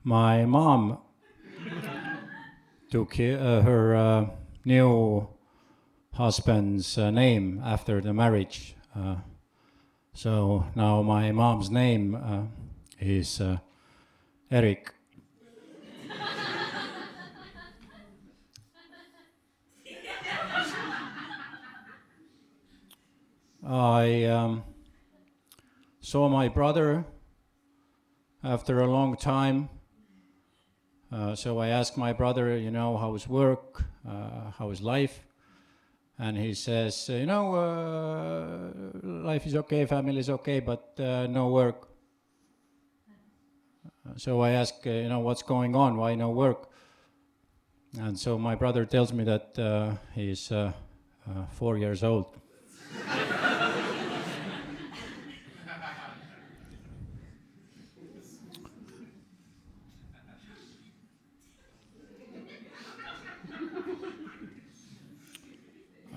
My mom took her new husband's name after the marriage. So now my mom's name is Eric. I saw my brother after a long time. So I asked my brother, how's work, how's life? And he says, life is okay, family is okay, but no work. So I ask, what's going on? Why no work? And so my brother tells me that he's 4 years old.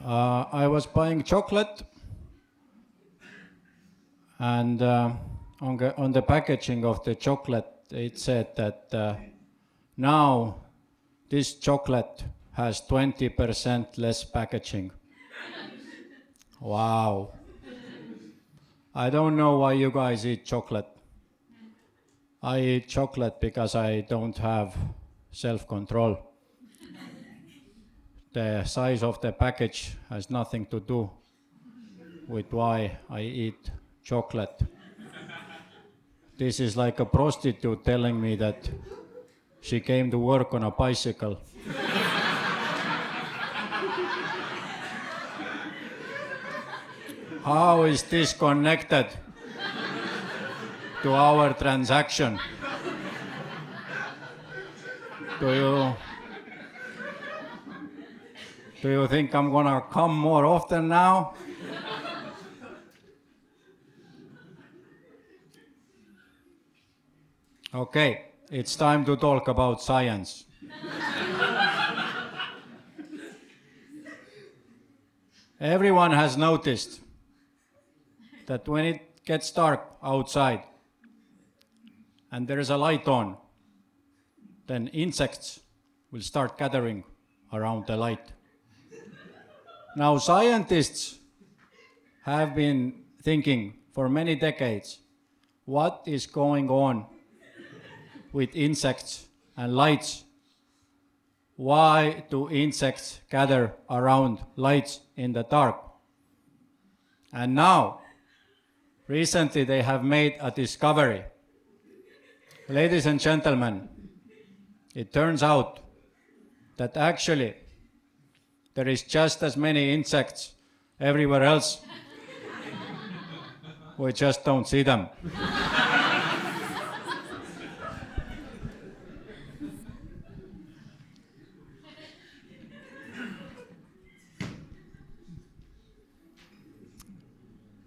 I was buying chocolate, and on the packaging of the chocolate it said that now this chocolate has 20% less packaging. Wow. I don't know why you guys eat chocolate. I eat chocolate because I don't have self-control. The size of the package has nothing to do with why I eat chocolate. This is like a prostitute telling me that she came to work on a bicycle. How is this connected to our transaction? Do you think I'm gonna come more often now? Okay, it's time to talk about science. Everyone has noticed that when it gets dark outside and there is a light on, then insects will start gathering around the light. Now, scientists have been thinking for many decades, what is going on with insects and lights? Why do insects gather around lights in the dark? And now, recently they have made a discovery. Ladies and gentlemen, it turns out that actually there is just as many insects everywhere else. We just don't see them.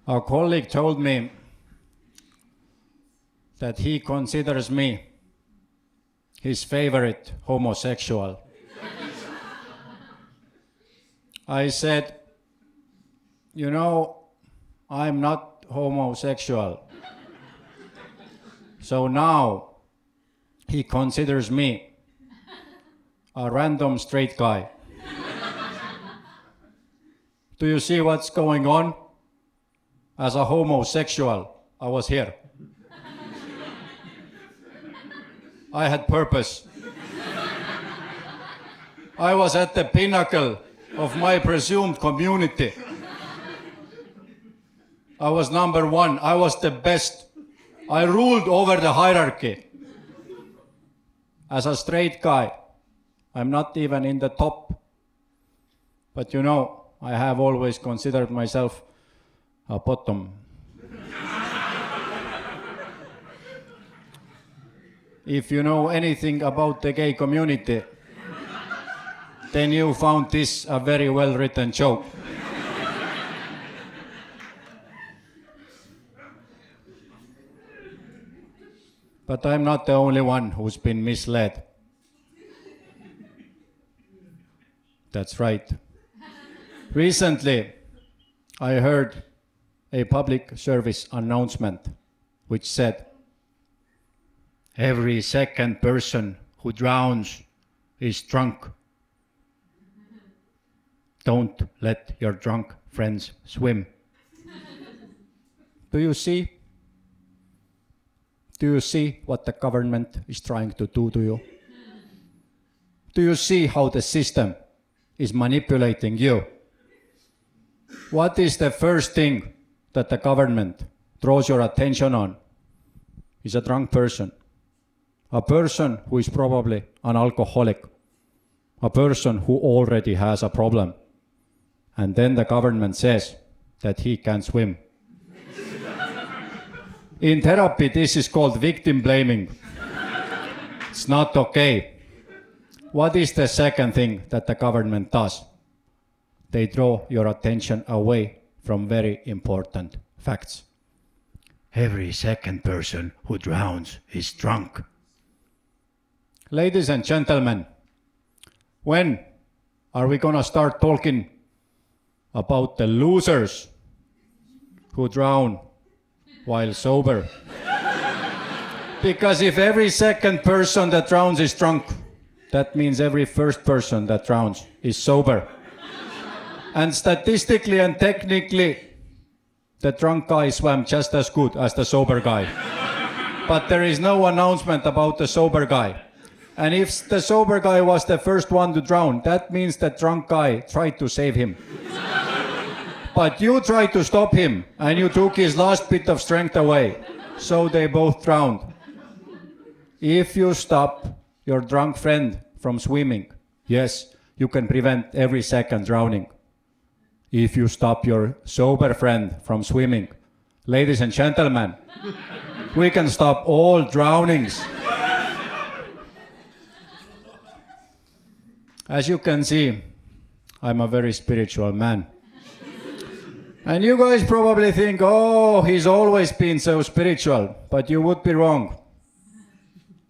A colleague told me that he considers me his favorite homosexual. I said, I'm not homosexual. So now he considers me a random straight guy. Do you see what's going on? As a homosexual, I was here. I had purpose. I was at the pinnacle of my presumed community. I was number one. I was the best. I ruled over the hierarchy. As a straight guy, I'm not even in the top. But I have always considered myself a bottom. If you know anything about the gay community, then you found this a very well-written joke. But I'm not the only one who's been misled. That's right. Recently, I heard a public service announcement which said, Every second person who drowns is drunk. Don't let your drunk friends swim. Do you see? Do you see what the government is trying to do to you? Do you see how the system is manipulating you? What is the first thing that the government draws your attention on? Is a drunk person. A person who is probably an alcoholic. A person who already has a problem. And then the government says that he can swim. In therapy, this is called victim blaming. It's not okay. What is the second thing that the government does? They draw your attention away from very important facts. Every second person who drowns is drunk. Ladies and gentlemen, when are we gonna start talking about the losers who drown while sober? Because if every second person that drowns is drunk, that means every first person that drowns is sober. And statistically and technically, the drunk guy swam just as good as the sober guy. But there is no announcement about the sober guy. And if the sober guy was the first one to drown, that means the drunk guy tried to save him. But you tried to stop him, and you took his last bit of strength away. So they both drowned. If you stop your drunk friend from swimming, yes, you can prevent every second drowning. If you stop your sober friend from swimming, ladies and gentlemen, we can stop all drownings. As you can see, I'm a very spiritual man. And you guys probably think, oh, he's always been so spiritual, but you would be wrong.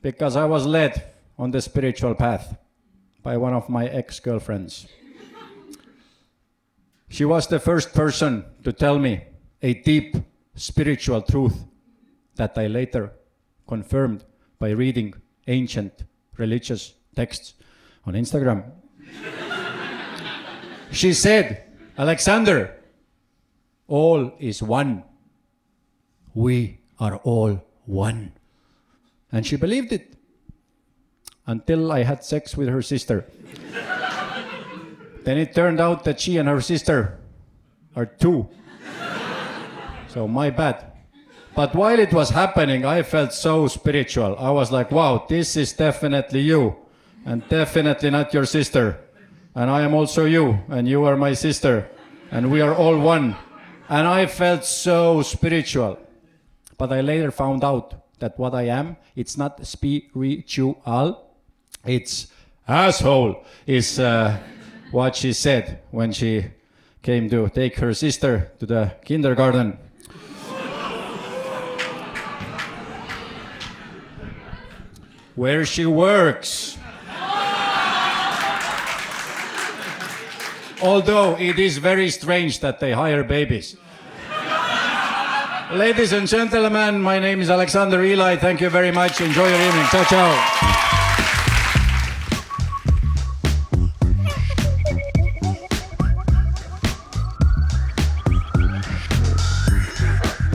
Because I was led on the spiritual path by one of my ex-girlfriends. She was the first person to tell me a deep spiritual truth that I later confirmed by reading ancient religious texts on Instagram. She said, Alexander, all is one. We are all one. And she believed it until I had sex with her sister. Then it turned out that she and her sister are two. So my bad. But while it was happening, I felt so spiritual. I was like, wow, this is definitely you. And definitely not your sister. And I am also you. And you are my sister. And we are all one. And I felt so spiritual. But I later found out that what I am, it's not spiritual. It's asshole, is what she said when she came to take her sister to the kindergarten. Where she works. Although it is very strange that they hire babies. Ladies and gentlemen, my name is Alexander Eli. Thank you very much. Enjoy your evening. Ciao, ciao.